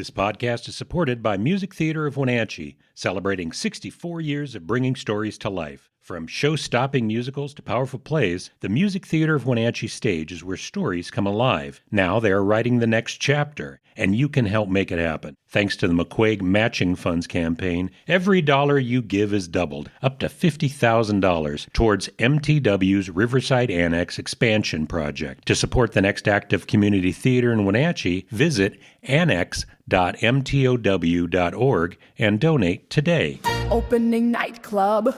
This podcast is supported by Music Theater of Wenatchee, celebrating 64 years of bringing stories to life. From show-stopping musicals to powerful plays, the Music Theater of Wenatchee stage is where stories come alive. Now they are writing the next chapter, and you can help make it happen. Thanks to the McQuaig Matching Funds campaign, every dollar you give is doubled, up to $50,000, towards MTW's Riverside Annex expansion project. To support the next act of community theater in Wenatchee, visit annex.mtow.org and donate today. Opening night club.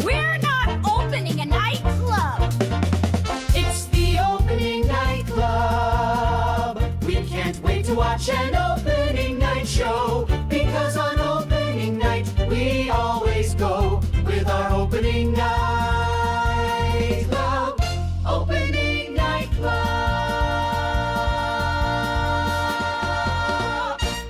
We're not opening a nightclub. It's the opening night club. We can't wait to watch an opening night show, because on opening night we always go with our opening night club. Opening night club.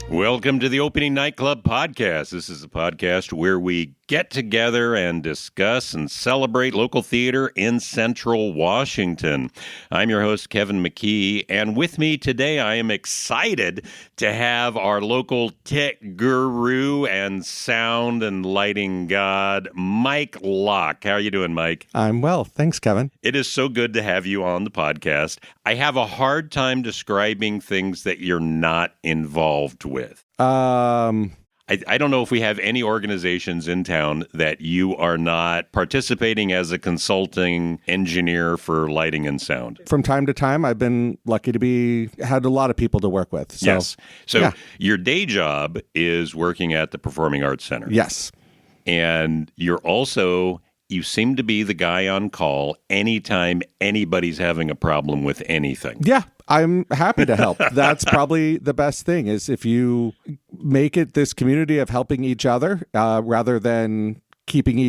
Welcome to the Opening Nightclub Podcast. This is a podcast where we get together and discuss and celebrate local theater in Central Washington. I'm your host, Kevin McKee, and with me today I am excited to have our local tech guru and sound and lighting god, Mike Locke. How are you doing, Mike? I'm well. Thanks, Kevin. It is so good to have you on the podcast. I have a hard time describing things that you're not involved with. I don't know if we have any organizations in town that you are not participating as a consulting engineer for lighting and sound. From time to time, I've been lucky to had a lot of people to work with. So, yes. So yeah. Your day job is working at the Performing Arts Center. Yes. And you seem to be the guy on call anytime anybody's having a problem with anything. Yeah, I'm happy to help. That's probably the best thing, is if you make it this community of helping each other rather than keeping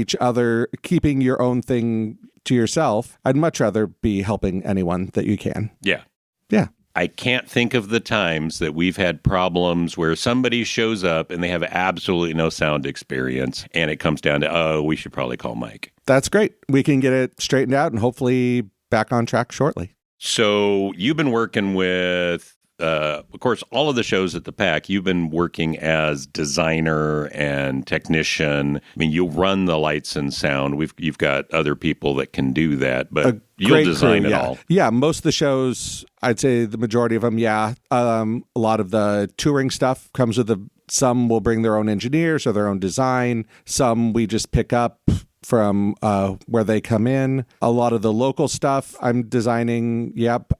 your own thing to yourself. I'd much rather be helping anyone that you can. Yeah. Yeah. I can't think of the times that we've had problems where somebody shows up and they have absolutely no sound experience, and it comes down to, we should probably call Mike. That's great. We can get it straightened out and hopefully back on track shortly. So you've been working with, of course, all of the shows at the PAC. You've been working as designer and technician. I mean, you run the lights and sound. You've got other people that can do that, but you'll design it all. Yeah, most of the shows, I'd say the majority of them, yeah. A lot of the touring stuff comes with some will bring their own engineers or their own design. Some we just pick up from where they come in. A lot of the local stuff I'm designing,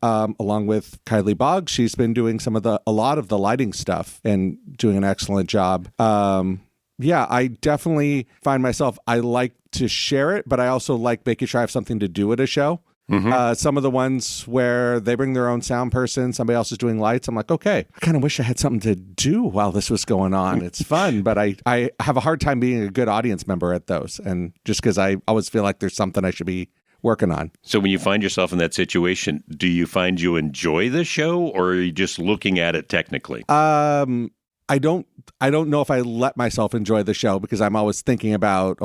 along with Kylie Boggs. She's been doing a lot of the lighting stuff and doing an excellent job. I definitely find myself, I like to share it, but I also like making sure I have something to do at a show. Mm-hmm. Some of the ones where they bring their own sound person, somebody else is doing lights, I'm like, okay, I kind of wish I had something to do while this was going on. It's fun, but I have a hard time being a good audience member at those. And just because I always feel like there's something I should be working on. So when you find yourself in that situation, do you find you enjoy the show, or are you just looking at it technically? I don't know if I let myself enjoy the show, because I'm always thinking about,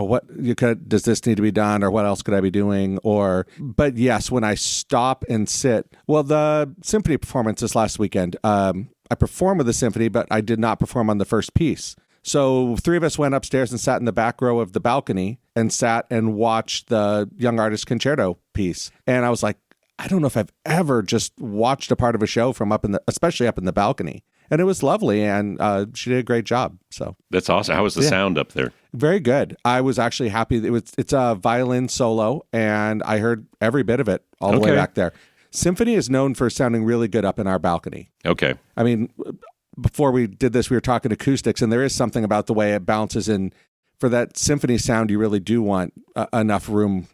does this need to be done, or what else could I be doing? But yes, when I stop and sit, the symphony performance this last weekend, I performed with the symphony, but I did not perform on the first piece. So 3 of us went upstairs and sat in the back row of the balcony and sat and watched the Young Artist Concerto piece. And I was like, I don't know if I've ever just watched a part of a show from especially up in the balcony. And it was lovely, and she did a great job. So that's awesome. How was the sound up there? Very good. I was actually happy. It's a violin solo, and I heard every bit of it all the way back there. Symphony is known for sounding really good up in our balcony. Okay. I mean, before we did this, we were talking acoustics, and there is something about the way it bounces in. For that symphony sound, you really do want enough room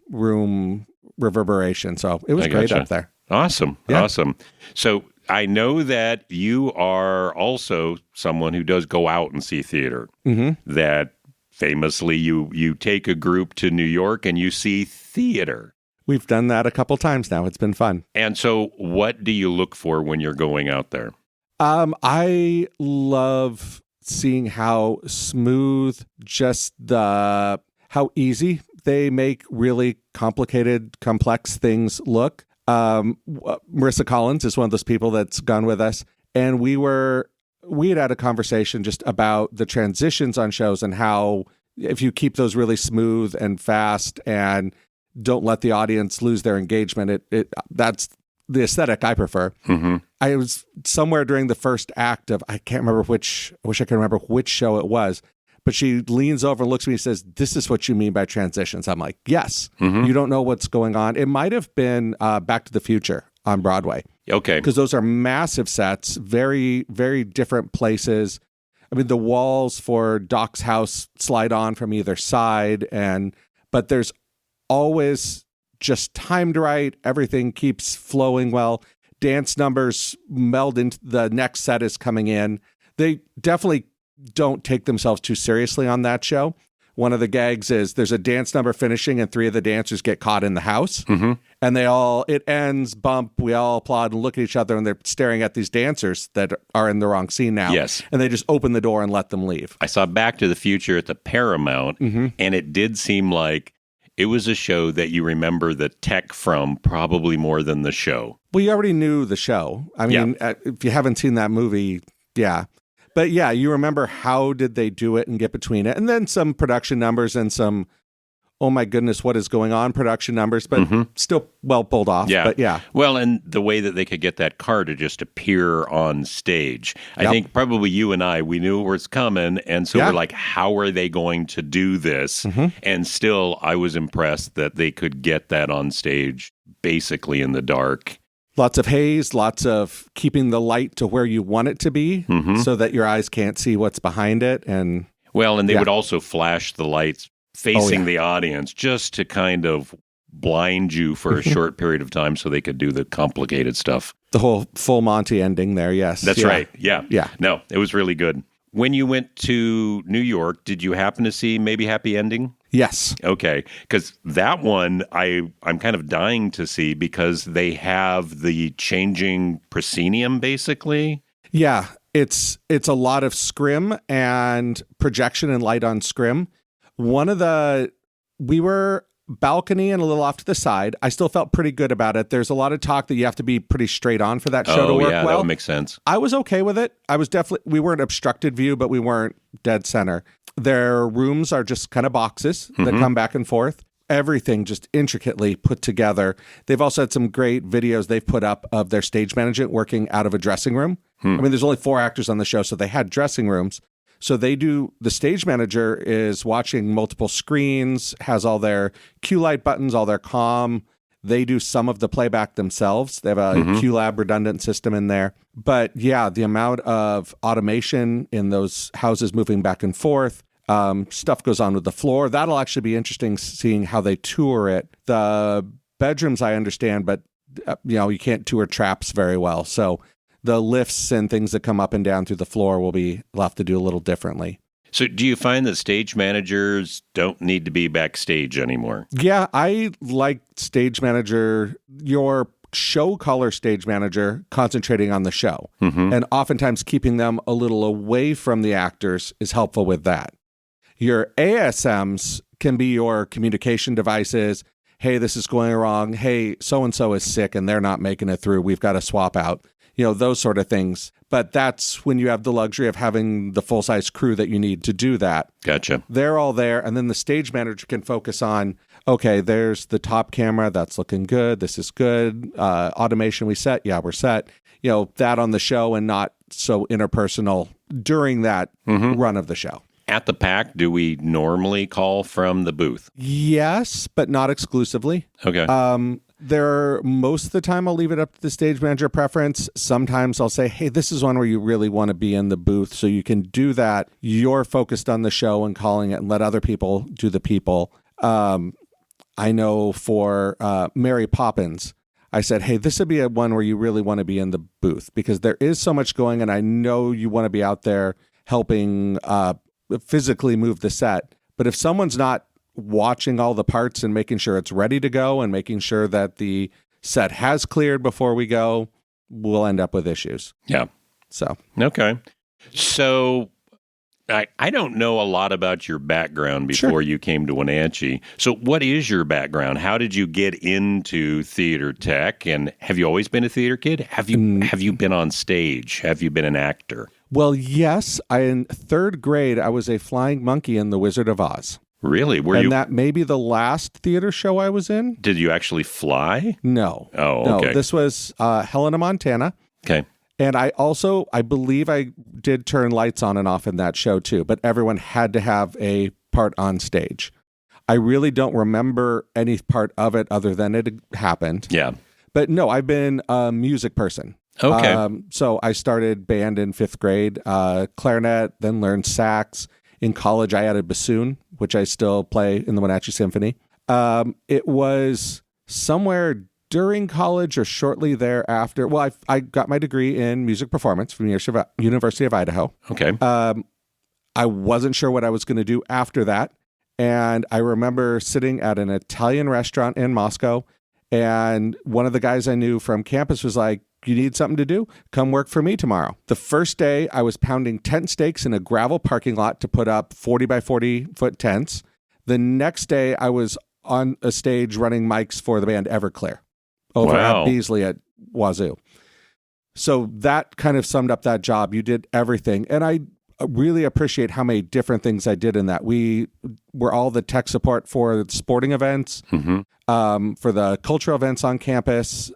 reverberation. So it was great up there. Awesome. Yeah. Awesome. So I know that you are also someone who does go out and see theater. Mm-hmm. That famously you take a group to New York and you see theater. We've done that a couple times now. It's been fun. And so what do you look for when you're going out there? I love seeing how smooth, how easy they make really complicated, complex things look. Marissa Collins is one of those people that's gone with us. And we had a conversation just about the transitions on shows and how if you keep those really smooth and fast and don't let the audience lose their engagement, that's the aesthetic I prefer. Mm-hmm. I was somewhere during the first act of, I wish I could remember which show it was, but she leans over and looks at me and says, "This is what you mean by transitions." I'm like, yes. Mm-hmm. You don't know what's going on. It might have been Back to the Future on Broadway. Okay. Because those are massive sets, very, very different places. I mean, the walls for Doc's house slide on from either side, but there's always just timed right. Everything keeps flowing well. Dance numbers meld into the next set is coming in. They definitely don't take themselves too seriously on that show. One of the gags is there's a dance number finishing and 3 of the dancers get caught in the house. Mm-hmm. And it ends, bump, we all applaud and look at each other, and they're staring at these dancers that are in the wrong scene now. Yes. And they just open the door and let them leave. I saw Back to the Future at the Paramount, and it did seem like it was a show that you remember the tech from probably more than the show. Well, you already knew the show. I mean, if you haven't seen that movie, yeah. But yeah, you remember how did they do it and get between it. And then some production numbers and some, oh my goodness, what is going on production numbers, but still well pulled off. Yeah. But yeah. Well, and the way that they could get that car to just appear on stage. I think probably you and we knew it was coming. And so we're like, how are they going to do this? And still, I was impressed that they could get that on stage basically in the dark. Lots of haze, lots of keeping the light to where you want it to be so that your eyes can't see what's behind it. And they would also flash the lights facing the audience just to kind of blind you for a short period of time so they could do the complicated stuff. The whole full Monty ending there, yes. That's right. Yeah. Yeah. No, it was really good. When you went to New York, did you happen to see maybe Happy Ending? Yes. Okay, because that one I'm kind of dying to see because they have the changing proscenium, basically. Yeah, it's a lot of scrim and projection and light on scrim. We were balcony and a little off to the side. I still felt pretty good about it. There's a lot of talk that you have to be pretty straight on for that show to work well. That would make sense. I was okay with it. We weren't obstructed view, but we weren't dead center. Their rooms are just kind of boxes that come back and forth. Everything just intricately put together. They've also had some great videos they've put up of their stage management working out of a dressing room. I mean, there's only 4 actors on the show, so they had dressing rooms. So the stage manager is watching multiple screens, has all their cue light buttons, all their comm. They do some of the playback themselves. They have a QLab redundant system in there. But yeah, the amount of automation in those houses moving back and forth, stuff goes on with the floor. That'll actually be interesting seeing how they tour it. The bedrooms, I understand, but you can't tour traps very well. So the lifts and things that come up and down through the floor we'll have to do a little differently. So do you find that stage managers don't need to be backstage anymore? Yeah, I like your show color stage manager concentrating on the show. And oftentimes keeping them a little away from the actors is helpful with that. Your ASMs can be your communication devices. Hey, this is going wrong. Hey, so-and-so is sick and they're not making it through. We've got to swap out. Those sort of things. But that's when you have the luxury of having the full-size crew that you need to do that. Gotcha. They're all there, and then the stage manager can focus on, okay, there's the top camera. That's looking good. This is good. Automation we set. Yeah, we're set. That on the show and not so interpersonal during that run of the show. At the PAC, do we normally call from the booth? Yes, but not exclusively. Okay. Most of the time I'll leave it up to the stage manager preference. Sometimes I'll say, hey, this is one where you really want to be in the booth. So you can do that. You're focused on the show and calling it and let other people do the people. I know for Mary Poppins, I said, hey, this would be one where you really want to be in the booth because there is so much going and I know you want to be out there helping physically move the set. But if someone's not watching all the parts and making sure it's ready to go and making sure that the set has cleared before we go, we'll end up with issues. Yeah. So. Okay. So I don't know a lot about your background before you came to Wenatchee. So what is your background? How did you get into theater tech? And have you always been a theater kid? Have you been on stage? Have you been an actor? Well, yes. In third grade, I was a flying monkey in The Wizard of Oz. Really? That may be the last theater show I was in. Did you actually fly? No. Oh, okay. No, this was Helena, Montana. Okay. And I believe I did turn lights on and off in that show too, but everyone had to have a part on stage. I really don't remember any part of it other than it happened. Yeah. But no, I've been a music person. Okay. So I started band in 5th grade, clarinet, then learned sax. In college, I added bassoon, which I still play in the Wenatchee Symphony. It was somewhere during college or shortly thereafter. Well, I got my degree in music performance from the University of Idaho. Okay. I wasn't sure what I was going to do after that. And I remember sitting at an Italian restaurant in Moscow, and one of the guys I knew from campus was like, "You need something to do? Come work for me tomorrow." The first day, I was pounding tent stakes in a gravel parking lot to put up 40 by 40 foot tents. The next day, I was on a stage running mics for the band Everclear over at Beasley at Wazoo. So that kind of summed up that job. You did everything. And I really appreciate how many different things I did in that. We were all the tech support for sporting events, for the cultural events on campus.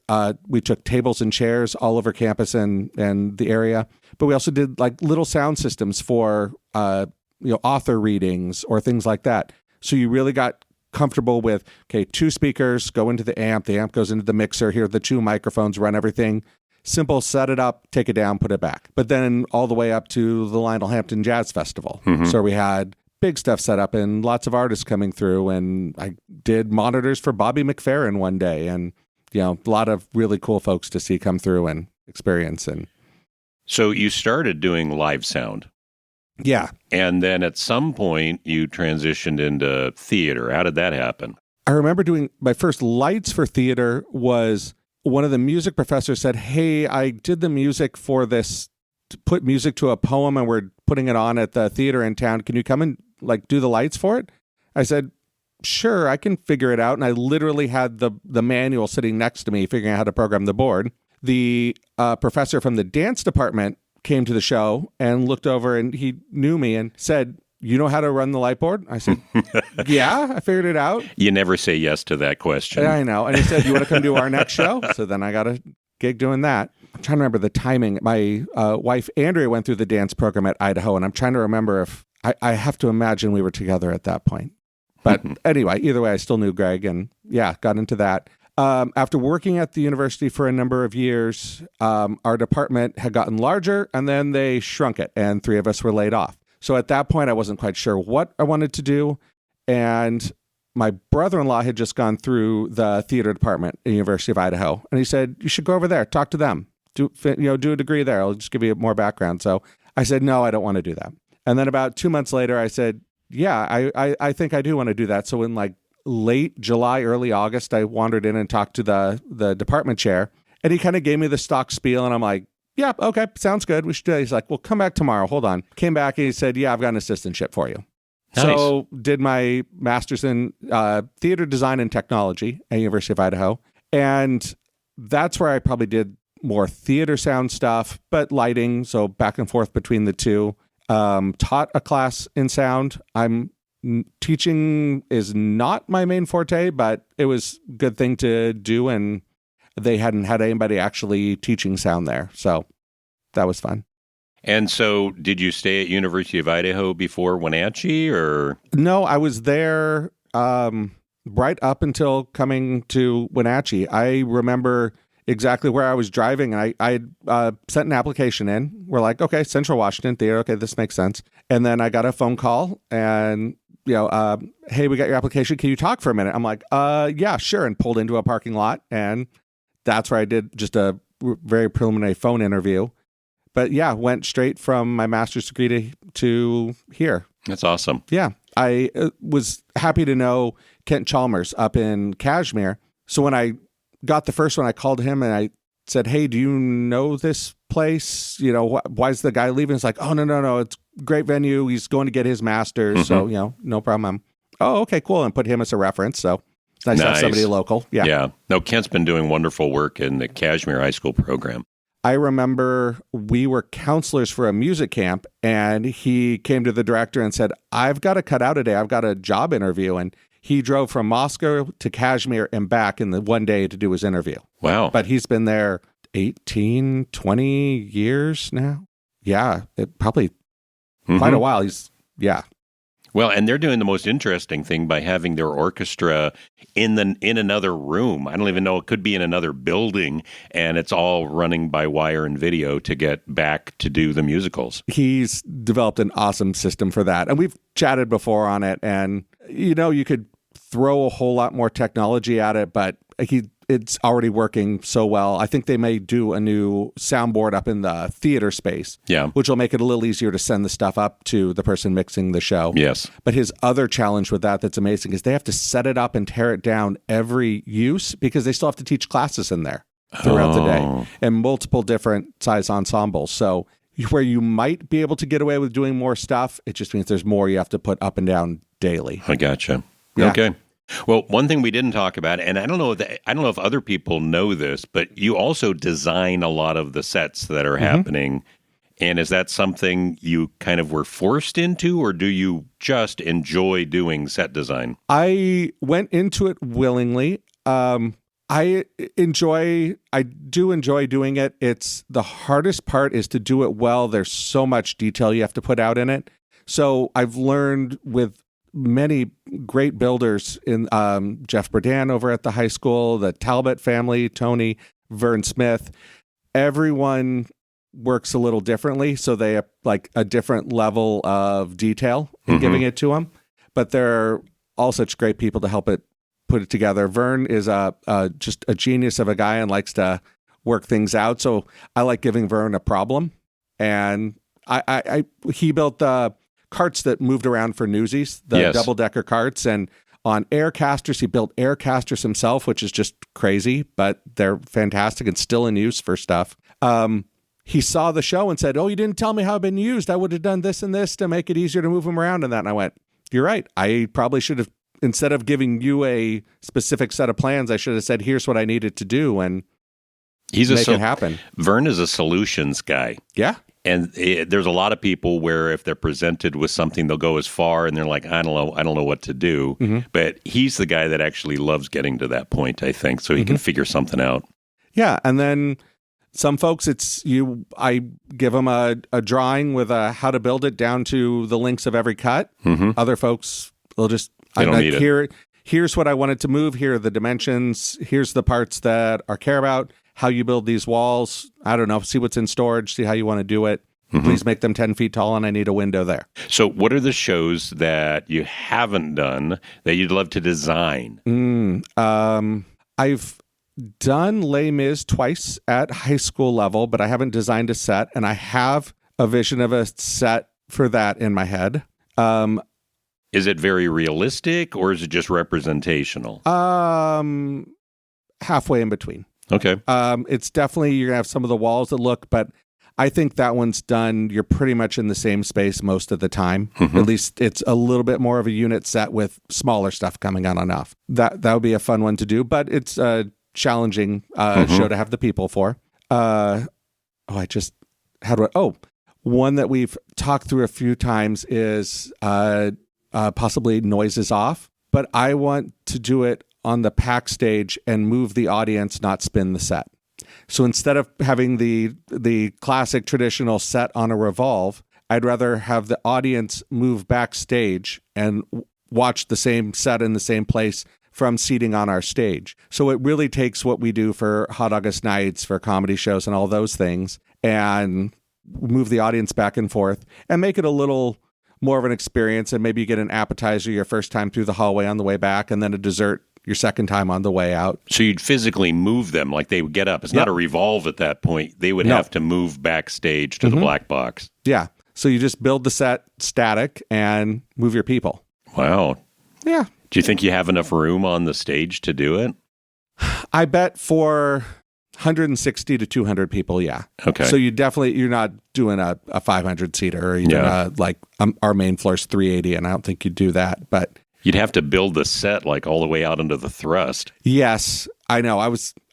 We took tables and chairs all over campus and the area. But we also did like little sound systems for author readings or things like that. So you really got comfortable with, okay, 2 speakers go into the amp goes into the mixer, here are the 2 microphones, run everything. Simple, set it up, take it down, put it back. But then all the way up to the Lionel Hampton Jazz Festival. So we had big stuff set up and lots of artists coming through. And I did monitors for Bobby McFerrin one day. And, a lot of really cool folks to see come through and experience. And so you started doing live sound. Yeah. And then at some point you transitioned into theater. How did that happen? I remember doing my first lights for theater was one of the music professors said, "Hey, I did the music for this, to put music to a poem and we're putting it on at the theater in town. Can you come and do the lights for it?" I said, "Sure, I can figure it out." And I literally had the manual sitting next to me figuring out how to program the board. The professor from the dance department came to the show and looked over and he knew me and said, "You know how to run the light board?" I said, "Yeah, I figured it out." You never say yes to that question. I know. And he said, "You want to come to our next show?" So then I got a gig doing that. I'm trying to remember the timing. My wife, Andrea, went through the dance program at Idaho, and I'm trying to remember if I have to imagine we were together at that point. But anyway, either way, I still knew Greg and got into that. After working at the university for a number of years, our department had gotten larger and then they shrunk it and 3 of us were laid off. So at that point, I wasn't quite sure what I wanted to do. And my brother-in-law had just gone through the theater department at the University of Idaho. And he said, "You should go over there, talk to them, do a degree there. I'll just give you more background." So I said, "No, I don't want to do that." And then about 2 months later, I said, "Yeah, I think I do want to do that." So in late July, early August, I wandered in and talked to the department chair, and he kind of gave me the stock spiel, and I'm like, "Yeah, okay, sounds good. We should do it." He's like, "Well, come back tomorrow. Hold on." Came back and he said, "Yeah, I've got an assistantship for you." Nice. So did my master's in theater design and technology at University of Idaho, and that's where I probably did more theater sound stuff, but lighting, so back and forth between the two. Taught a class in sound. Teaching is not my main forte, but it was a good thing to do, and they hadn't had anybody actually teaching sound there, so that was fun. And so did you stay at University of Idaho before Wenatchee, or? No, I was there right up until coming to Wenatchee. I remember exactly where I was driving, and I sent an application in. We're like, okay, Central Washington Theater, okay, this makes sense. And then I got a phone call, and hey, we got your application. Can you talk for a minute? I'm like, yeah, sure. And pulled into a parking lot. And that's where I did just a very preliminary phone interview. But yeah, went straight from my master's degree to here. That's awesome. Yeah. I was happy to know Kent Chalmers up in Kashmir. So when I got the first one, I called him and I said, "Hey, do you know this place? Why is the guy leaving?" It's like, "Oh, no. It's great venue. He's going to get his master's. So, no problem. Oh, okay, cool. And put him as a reference. So it's nice to have somebody local. Yeah. Yeah. No, Kent's been doing wonderful work in the Kashmir High School program. I remember we were counselors for a music camp, and he came to the director and said, I've got to cut out a day. I've got a job interview. And he drove from Moscow to Kashmir and back in the one day to do his interview. Wow. But he's been there 18, 20 years now. Yeah, probably quite a while. Well, and they're doing the most interesting thing by having their orchestra in another room. I don't even know, it could be in another building, and it's all running by wire and video to get back to do the musicals. He's developed an awesome system for that. And we've chatted before on it, and you could throw a whole lot more technology at it, but it's already working so well. I think they may do a new soundboard up in the theater space, which will make it a little easier to send the stuff up to the person mixing the show. Yes. But his other challenge with that's amazing is they have to set it up and tear it down every use because they still have to teach classes in there throughout the day and multiple different size ensembles. So where you might be able to get away with doing more stuff, it just means there's more you have to put up and down daily. I gotcha. Yeah. Okay. Well, one thing we didn't talk about, and I don't know if other people know this, but you also design a lot of the sets that are happening. And is that something you kind of were forced into, or do you just enjoy doing set design? I went into it willingly. I do enjoy doing it. It's the hardest part is to do it well. There's so much detail you have to put out in it. So I've learned with many great builders in Jeff Burdan over at the high school, the Talbot family, Tony, Vern Smith. Everyone works a little differently, so they have like a different level of detail in giving it to them. But they're all such great people to help put it together. Vern is just a genius of a guy and likes to work things out. So I like giving Vern a problem, and he built the carts that moved around for Newsies, the double-decker carts, and on Aircasters, he built Aircasters himself, which is just crazy, but they're fantastic and still in use for stuff. He saw the show and said, you didn't tell me how it's been used. I would have done this and this to make it easier to move them around and that. And I went, you're right. I probably should have, instead of giving you a specific set of plans, I should have said, here's what I needed to do and make it happen. Vern is a solutions guy. Yeah. And there's a lot of people where if they're presented with something, they'll go as far and they're like, I don't know what to do. But he's the guy that actually loves getting to that point, I think, so he can figure something out. Yeah. And then some folks, I give them a drawing with how to build it down to the links of every cut. Other folks will just, here's what I wanted to move. Here are the dimensions. Here's the parts that I care about. How you build these walls. I don't know. See what's in storage. See how you want to do it. Please make them 10 feet tall, and I need a window there. So what are the shows that you haven't done that you'd love to design? I've done Les Mis twice at high school level, but I haven't designed a set, and I have a vision of a set for that in my head. Is it very realistic, or is it just representational? Halfway in between. Okay. It's definitely, you're going to have some of the walls that look, but I think that one's done. You're pretty much in the same space most of the time. At least it's a little bit more of a unit set with smaller stuff coming on and off. That would be a fun one to do, but it's a challenging show to have the people for. One that we've talked through a few times is possibly Noises Off, but I want to do it on the pack stage and move the audience, not spin the set. So instead of having the classic traditional set on a revolve, I'd rather have the audience move backstage and watch the same set in the same place from seating on our stage. So it really takes what we do for Hot August Nights, for comedy shows and all those things, and move the audience back and forth and make it a little more of an experience. And maybe you get an appetizer your first time through the hallway on the way back, and then a dessert your second time on the way out. So you'd physically move them, like they would get up. It's not a revolve at that point. They would have to move backstage to the black box. Yeah. So you just build the set static and move your people. Wow. Yeah. Do you think you have enough room on the stage to do it? I bet for 160 to 200 people, yeah. Okay. So you're not doing a 500-seater or even our main floor's 380, and I don't think you'd do that. But you'd have to build the set like all the way out into the thrust. yes, I know.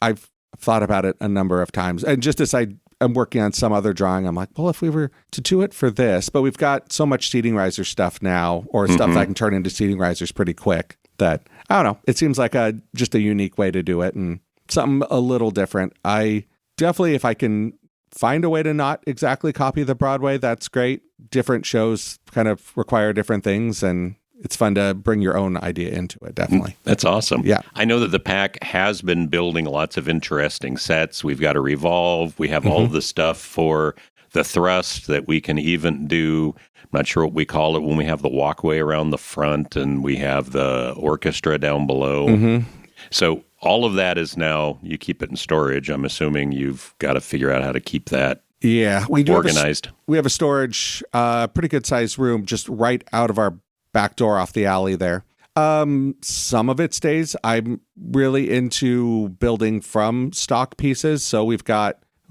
I've thought about it a number of times. And just as I'm working on some other drawing, I'm like, well, if we were to do it for this, but we've got so much seating riser stuff now, or stuff that I can turn into seating risers pretty quick, that, I don't know, it seems like just a unique way to do it and something a little different. I definitely, if I can find a way to not exactly copy the Broadway, that's great. Different shows kind of require different things, and it's fun to bring your own idea into it, definitely. That's awesome. Yeah. I know that the Pack has been building lots of interesting sets. We've got a Revolve. We have all the stuff for the thrust that we can even do. I'm not sure what we call it when we have the walkway around the front and we have the orchestra down below. So all of that is now, you keep it in storage. I'm assuming you've got to figure out how to keep that we do organized. We have a storage, pretty good sized room just right out of our back door off the alley there. Some of it stays. I'm really into building from stock pieces. So we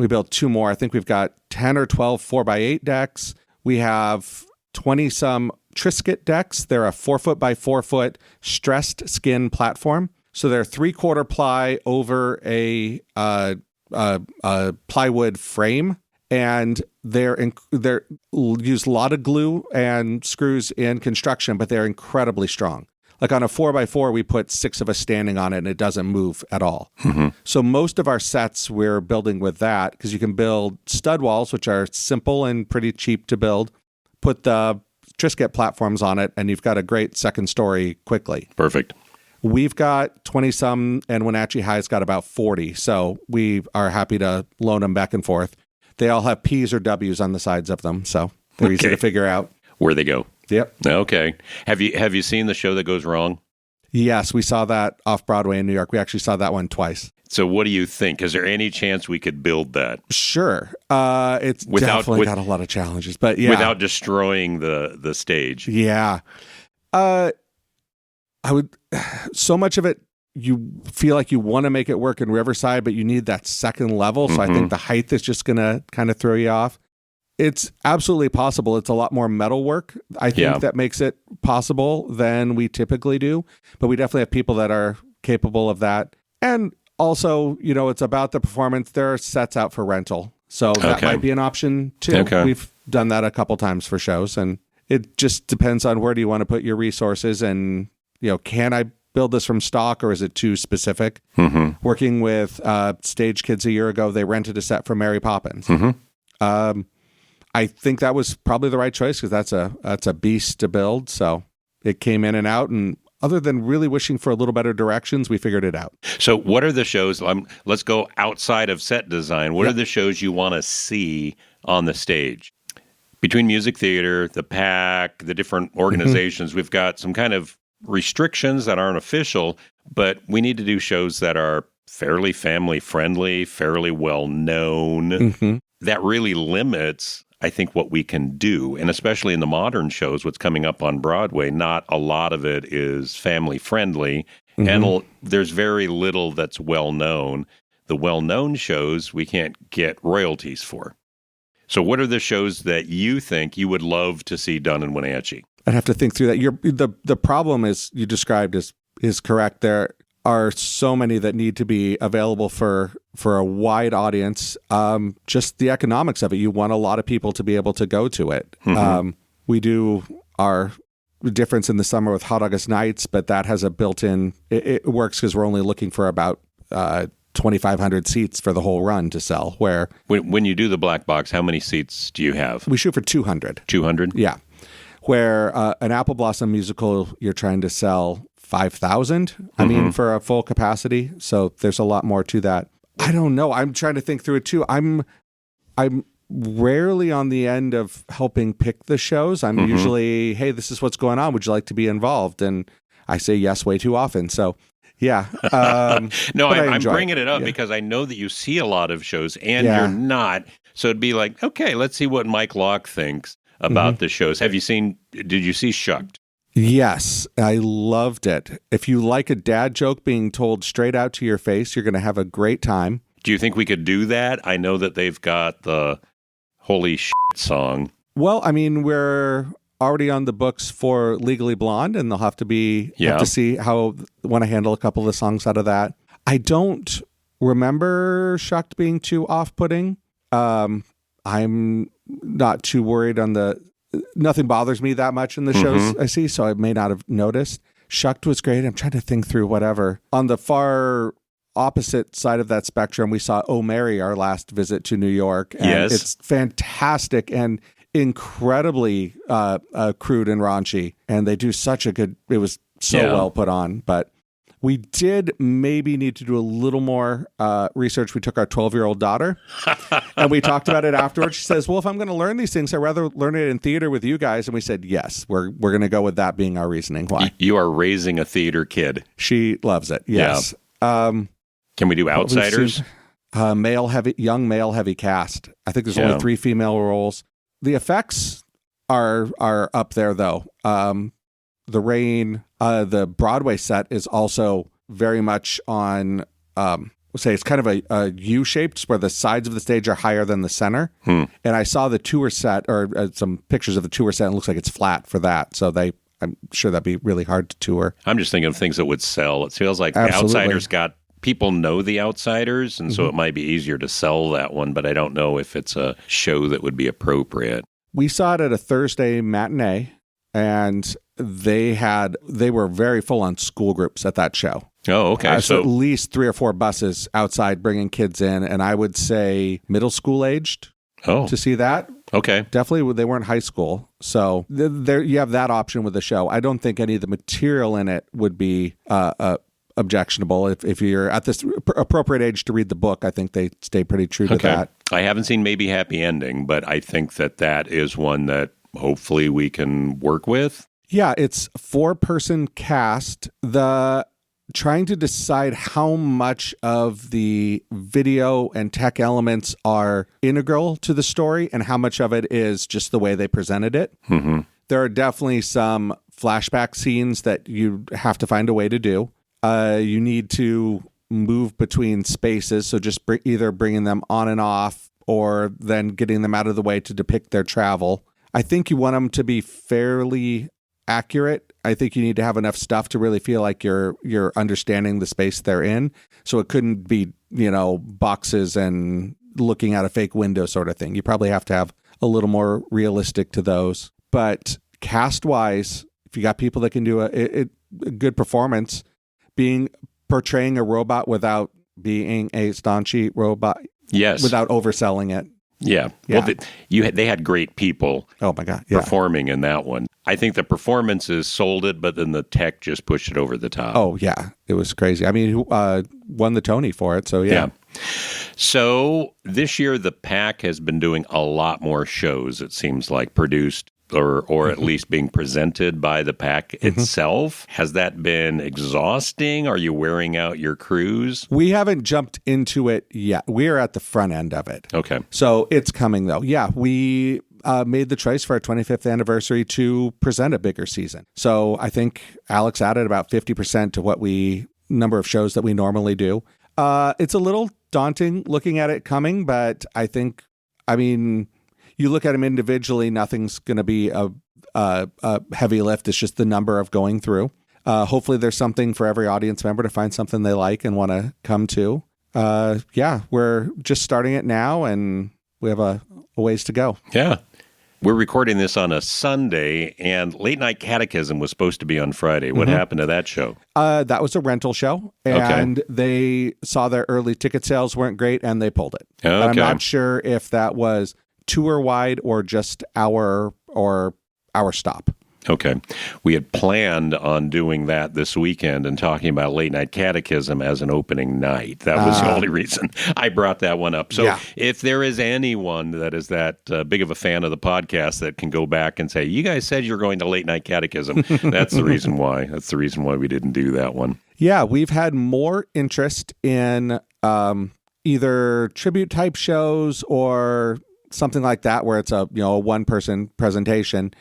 built 2 more. I think we've got 10 or 12 4x8 decks. We have 20 some Triscuit decks. They're a 4-foot by 4-foot stressed skin platform. So they're 3/4 ply over a plywood frame, and they're use a lot of glue and screws in construction, but they're incredibly strong. Like on a 4x4, we put 6 of us standing on it, and it doesn't move at all. So most of our sets we're building with that, because you can build stud walls, which are simple and pretty cheap to build. Put the Triscuit platforms on it, and you've got a great second story quickly. Perfect. We've got 20-some, and Wenatchee High's got about 40, so we are happy to loan them back and forth. They all have P's or W's on the sides of them, so they're easy to figure out. Where they go. Yep. Okay. Have you seen the show that goes wrong? Yes, we saw that off Broadway in New York. We actually saw that one twice. So what do you think? Is there any chance we could build that? Sure. It's definitely got a lot of challenges, but yeah. Without destroying the stage. Yeah. I would, so much of it, you feel like you want to make it work in Riverside, but you need that second level. So I think the height is just going to kind of throw you off. It's absolutely possible. It's a lot more metal work. I think that makes it possible than we typically do. But we definitely have people that are capable of that. And also, it's about the performance. There are sets out for rental. So that might be an option too. Okay. We've done that a couple times for shows. And it just depends on where do you want to put your resources, and can I build this from stock, or is it too specific? Working with Stage Kids a year ago, they rented a set from Mary Poppins. I think that was probably the right choice, because that's a beast to build. So it came in and out, and other than really wishing for a little better directions, we figured it out. So what are the shows? Let's go outside of set design. What are the shows you want to see on the stage? Between music theater, the Pack, the different organizations, we've got some kind of restrictions that aren't official, but we need to do shows that are fairly family friendly, fairly well known. That really limits, I think, what we can do. And especially in the modern shows, what's coming up on Broadway, not a lot of it is family friendly. And there's very little that's well known. The well known shows we can't get royalties for. So what are the shows that you think you would love to see done in Wenatchee? I'd have to think through that. The problem is you described is correct. There are so many that need to be available for a wide audience. Just the economics of it. You want a lot of people to be able to go to it. We do our difference in the summer with Hot August Nights, but that has a built-in. It works because we're only looking for about 2,500 seats for the whole run to sell. Where when you do the black box, how many seats do you have? We shoot for 200. 200? Yeah. Where an Apple Blossom musical, you're trying to sell 5,000, I mean, for a full capacity. So there's a lot more to that. I don't know. I'm trying to think through it too. I'm rarely on the end of helping pick the shows. I'm usually, hey, this is what's going on. Would you like to be involved? And I say yes way too often. So yeah. No, I'm bringing it up because I know that you see a lot of shows and you're not. So it'd be like, okay, let's see what Mike Locke thinks about the shows. Did you see Shucked? Yes, I loved it. If you like a dad joke being told straight out to your face, you're going to have a great time. Do you think we could do that? I know that they've got the Holy Shit song. Well, I mean, we're already on the books for Legally Blonde, and they'll have to see how want to handle a couple of the songs out of that. I don't remember Shucked being too off-putting. I'm not too worried on nothing bothers me that much in the shows I see, so I may not have noticed. Shucked was great. I'm trying to think through whatever. On the far opposite side of that spectrum, we saw Oh Mary, our last visit to New York. And it's fantastic and incredibly crude and raunchy. And they do such a good, it was so well put on. But we did maybe need to do a little more research. We took our 12-year-old daughter and we talked about it afterwards. She says, well, if I'm going to learn these things, I'd rather learn it in theater with you guys. And we said, yes, we're going to go with that being our reasoning. Why? You are raising a theater kid. She loves it. Yes. Yeah. Can we do Outsiders? Young male heavy cast. I think there's only 3 female roles. The effects are up there though. The rain, the Broadway set is also very much on, say it's kind of a U-shaped where the sides of the stage are higher than the center. And I saw the tour set or some pictures of the tour set and it looks like it's flat for that. So I'm sure that'd be really hard to tour. I'm just thinking of things that would sell. It feels like The Outsiders people know The Outsiders, and so it might be easier to sell that one, but I don't know if it's a show that would be appropriate. We saw it at a Thursday matinee, and they were very full on school groups at that show. Oh, okay. So at least 3 or 4 buses outside bringing kids in, and I would say middle school aged to see that. Okay. Definitely, they weren't high school. So there you have that option with the show. I don't think any of the material in it would be objectionable. If you're at this appropriate age to read the book, I think they stay pretty true to that. I haven't seen Maybe Happy Ending, but I think that is one that hopefully we can work with. Yeah, it's 4-person cast. Trying to decide how much of the video and tech elements are integral to the story and how much of it is just the way they presented it. There are definitely some flashback scenes that you have to find a way to do. You need to move between spaces, so just either bringing them on and off or then getting them out of the way to depict their travel. I think you want them to be fairly accurate. I think you need to have enough stuff to really feel like you're understanding the space they're in. So it couldn't be, boxes and looking out a fake window sort of thing. You probably have to have a little more realistic to those. But cast-wise, if you got people that can do a good performance, portraying a robot without being a staunchy robot. Yes. Without overselling it. Yeah. Well, they had great people oh my God, performing in that one. I think the performances sold it, but then the tech just pushed it over the top. Oh, yeah. It was crazy. I mean, won the Tony for it, so yeah. So this year, the PAC has been doing a lot more shows, it seems like, produced or at least being presented by the PAC itself. Has that been exhausting? Are you wearing out your crews? We haven't jumped into it yet. We're at the front end of it. Okay. So it's coming, though. Yeah, we made the choice for our 25th anniversary to present a bigger season. So I think Alex added about 50% to number of shows that we normally do. It's a little daunting looking at it coming, but you look at them individually, nothing's going to be a heavy lift. It's just the number of going through. Hopefully there's something for every audience member to find something they like and want to come to. We're just starting it now, and we have a ways to go. Yeah. We're recording this on a Sunday, and Late Night Catechism was supposed to be on Friday. What happened to that show? That was a rental show, and they saw their early ticket sales weren't great, and they pulled it. Okay. I'm not sure if that was tour-wide or just our stop. Okay. We had planned on doing that this weekend and talking about Late Night Catechism as an opening night. That was the only reason I brought that one up. So if there is anyone that is that big of a fan of the podcast that can go back and say, you guys said you're going to Late Night Catechism, that's the reason why. That's the reason why we didn't do that one. Yeah, we've had more interest in either tribute type shows or something like that where it's a one-person presentation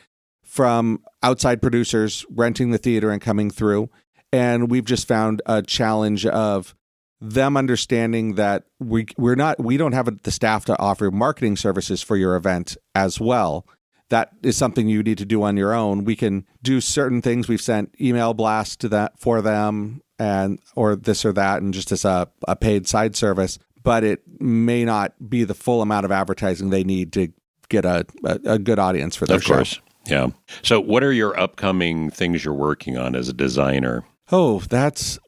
from outside producers renting the theater and coming through. And we've just found a challenge of them understanding that we don't have the staff to offer marketing services for your event as well. That is something you need to do on your own. We can do certain things. We've sent email blasts to that for them, or this or that, and just as a paid side service. But it may not be the full amount of advertising they need to get a good audience for their show. Of course, yeah. So, what are your upcoming things you're working on as a designer? Oh, that's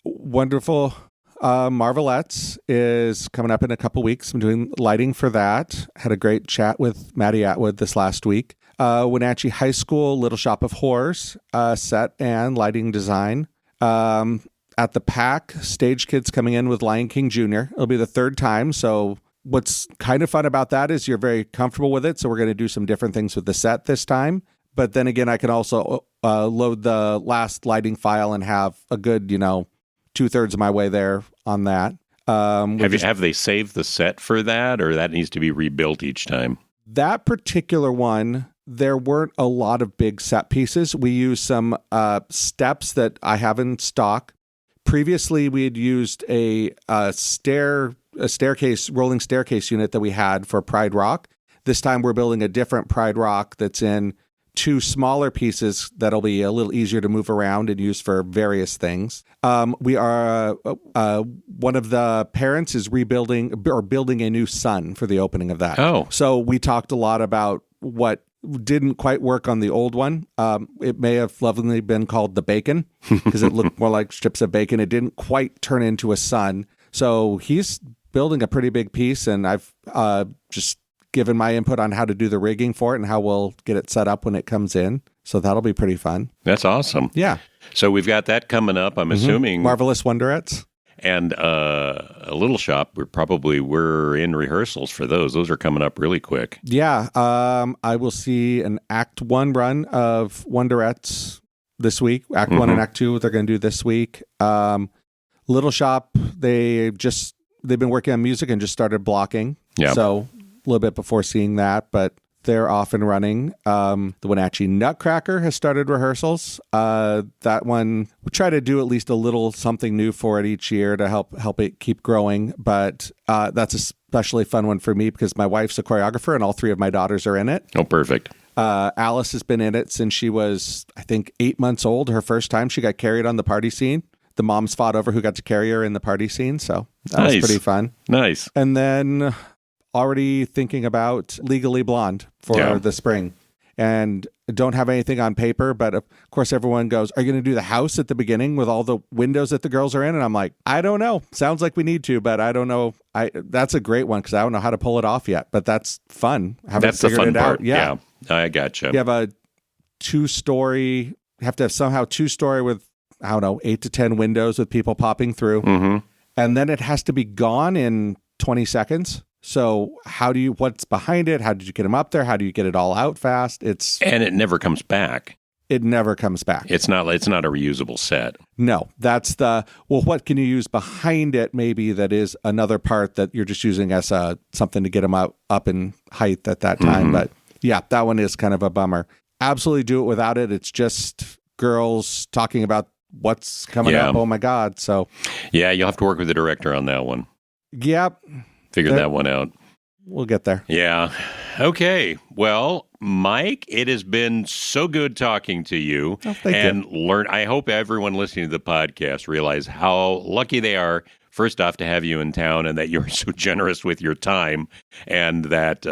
wonderful. Marvelettes is coming up in a couple weeks. I'm doing lighting for that. Had a great chat with Maddie Atwood this last week. Wenatchee High School, Little Shop of Horrors, set and lighting design. At the PAC, Stage Kids coming in with Lion King Jr. It'll be the third time. So what's kind of fun about that is you're very comfortable with it. So we're going to do some different things with the set this time. But then again, I can also load the last lighting file and have a good, 2/3 of my way there on that. Have they saved the set for that, or that needs to be rebuilt each time? That particular one, there weren't a lot of big set pieces. We used some steps that I have in stock. Previously, we had used a rolling staircase unit that we had for Pride Rock. This time, we're building a different Pride Rock that's in 2 smaller pieces that'll be a little easier to move around and use for various things. We are one of the parents is rebuilding or building a new sun for the opening of that. Oh, so we talked a lot about what didn't quite work on the old one. It may have lovingly been called the bacon because it looked more like strips of bacon. It didn't quite turn into a sun. So he's building a pretty big piece, and I've just given my input on how to do the rigging for it and how we'll get it set up when it comes in. So that'll be pretty fun. That's awesome. Yeah. So we've got that coming up, I'm assuming. Marvelous Wonderettes. And a Little Shop, we're in rehearsals for those. Those are coming up really quick. Yeah. I will see an Act 1 run of Wonderettes this week. Act 1 and Act 2, they're going to do this week. Little Shop, they've been working on music and just started blocking. Yeah. So a little bit before seeing that, but they're off and running. The Wenatchee Nutcracker has started rehearsals. That one, we try to do at least a little something new for it each year to help it keep growing. But that's a especially fun one for me because my wife's a choreographer and all 3 of my daughters are in it. Oh, perfect. Alice has been in it since she was, I think, 8 months old. Her first time she got carried on the party scene. The moms fought over who got to carry her in the party scene. So that was pretty fun. Nice. And then already thinking about Legally Blonde for the spring. And don't have anything on paper, but of course everyone goes, are you going to do the house at the beginning with all the windows that the girls are in? And I'm like, I don't know. Sounds like we need to, but I don't know. That's a great one because I don't know how to pull it off yet, but that's fun. That's the fun part. Yeah, I gotcha. You have a 2-story, have to have somehow 2-story with, 8 to 10 windows with people popping through. Mm-hmm. And then it has to be gone in 20 seconds. So what's behind it? How did you get them up there? How do you get it all out fast? And it never comes back. It never comes back. It's not a reusable set. No, that's what can you use behind it? Maybe that is another part that you're just using as something to get them up in height at that time. Mm-hmm. But yeah, that one is kind of a bummer. Absolutely do it without it. It's just girls talking about what's coming up. Oh my God. So yeah, you'll have to work with the director on that one. Yep. Figure that one out. We'll get there. Yeah. Okay. Well, Mike, it has been so good talking to you. Oh, thank you. I hope everyone listening to the podcast realize how lucky they are, first off, to have you in town and that you're so generous with your time and that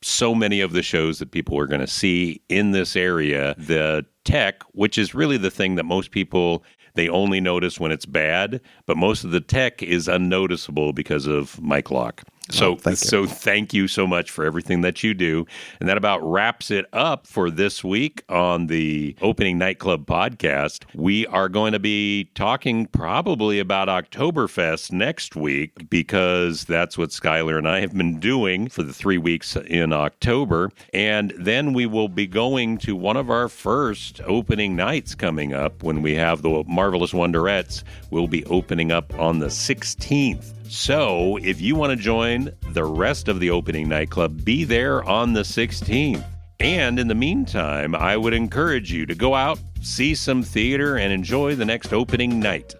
so many of the shows that people are going to see in this area, the tech, which is really the thing that most people, they only notice when it's bad, but most of the tech is unnoticeable because of Mike Locke. So thank you so much for everything that you do. And that about wraps it up for this week on the Opening Nightclub podcast. We are going to be talking probably about Oktoberfest next week because that's what Skylar and I have been doing for the 3 weeks in October. And then we will be going to one of our first opening nights coming up when we have the Marvelous Wonderettes. We'll be opening up on the 16th. So if you want to join the rest of the Opening Nightclub, be there on the 16th. And in the meantime, I would encourage you to go out, see some theater, and enjoy the next opening night.